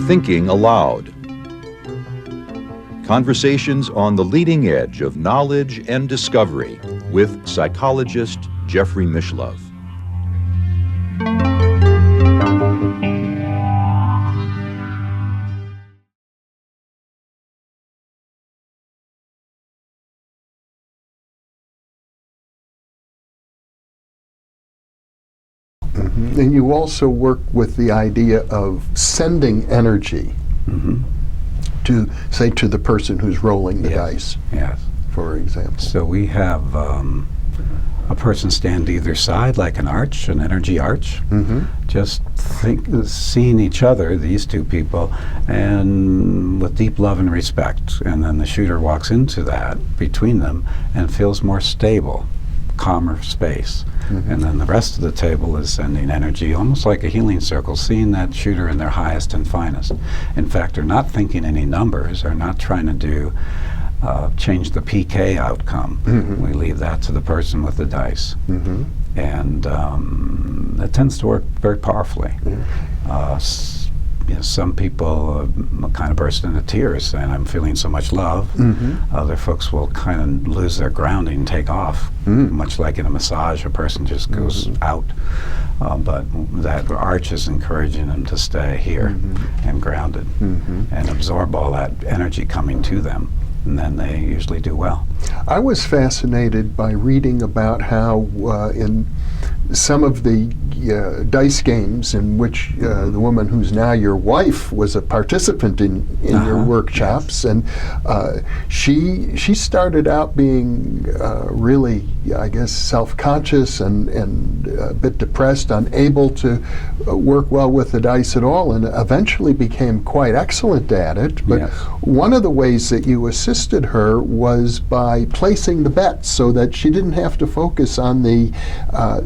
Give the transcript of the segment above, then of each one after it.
Thinking aloud. Conversations on the leading edge of knowledge and discovery with psychologist Jeffrey Mishlove. And you also work with the idea of sending energy to, say, to the person who's rolling the dice. Yes. For example. So we have a person stand either side like an arch, an energy arch. Just seeing each other, these two people, and with deep love and respect. And then the shooter walks into that between them and feels more stable, calmer space. And then the rest of the table is sending energy, almost like a healing circle, seeing that shooter in their highest and finest. In fact, they're not thinking any numbers, they're not trying to do change the PK outcome. We leave that to the person with the dice. And that tends to work very powerfully. Some people kind of burst into tears saying, I'm feeling so much love. Other folks will kind of lose their grounding, take off. Much like in a massage, a person just goes out. But that arch is encouraging them to stay here and grounded and absorb all that energy coming to them. And then they usually do well. I was fascinated by reading about how in some of the dice games in which the woman who's now your wife was a participant in your workshops, and she started out being really, I guess, self-conscious and a bit depressed, unable to work well with the dice at all, and eventually became quite excellent at it. But one of the ways that you assisted her was by placing the bets so that she didn't have to focus on the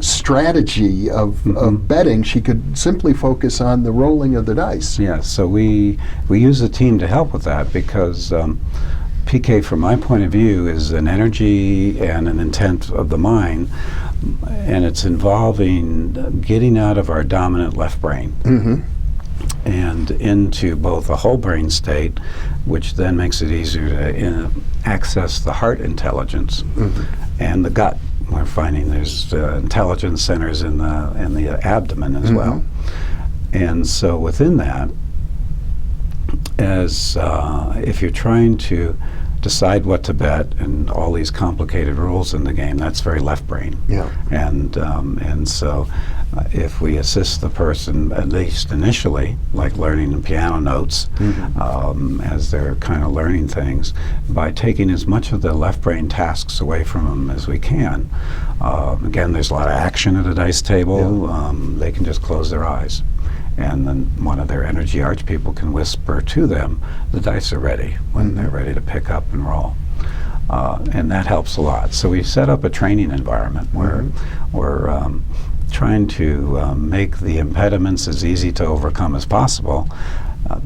strategy of betting. She could simply focus on the rolling of the dice. Yeah, so we use a team to help with that, because PK, from my point of view, is an energy and an intent of the mind, and it's involving getting out of our dominant left brain and into both a whole brain state, which then makes it easier to access the heart intelligence and the gut. We're finding there's intelligence centers in the abdomen as well. And so within that, as if you're trying to decide what to bet and all these complicated rules in the game, that's very left brain. And so if we assist the person, at least initially, like learning the piano notes, as they're kind of learning things, by taking as much of the left brain tasks away from them as we can. Again, there's a lot of action at a dice table. They can just close their eyes. And then one of their energy arch people can whisper to them, the dice are ready, when they're ready to pick up and roll. And that helps a lot. So we set up a training environment where we're trying to make the impediments as easy to overcome as possible,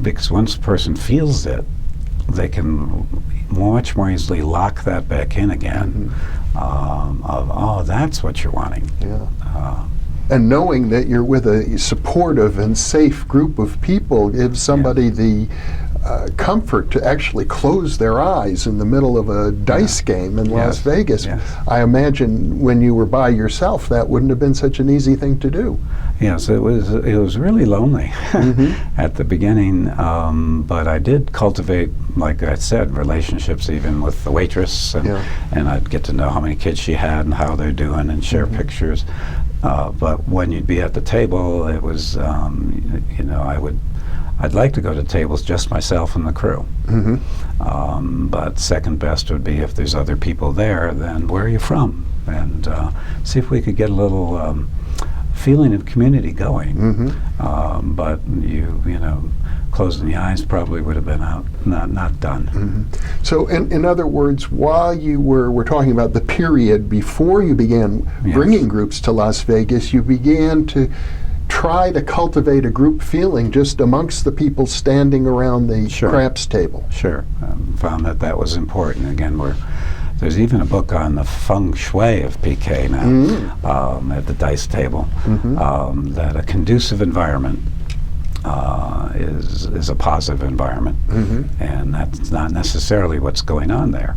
because once a person feels it, they can much more easily lock that back in again of, oh, that's what you're wanting. And knowing that you're with a supportive and safe group of people gives somebody the comfort to actually close their eyes in the middle of a dice game in Las Vegas. I imagine when you were by yourself, that wouldn't have been such an easy thing to do. Yes, it was really lonely at the beginning, but I did cultivate, like I said, relationships even with the waitress, and I'd get to know how many kids she had and how they're doing and share pictures. But when you'd be at the table, it was, you know, I'd like to go to tables just myself and the crew. But second best would be if there's other people there, then where are you from? And see if we could get a little feeling of community going. But you know, closing the eyes probably would have been not done. So in other words, while you were talking about the period before you began bringing groups to Las Vegas, you began to try to cultivate a group feeling just amongst the people standing around the craps table. Found that was important. Again, we're There's even a book on the feng shui of PK now at the dice table, that a conducive environment is a positive environment, and that's not necessarily what's going on there.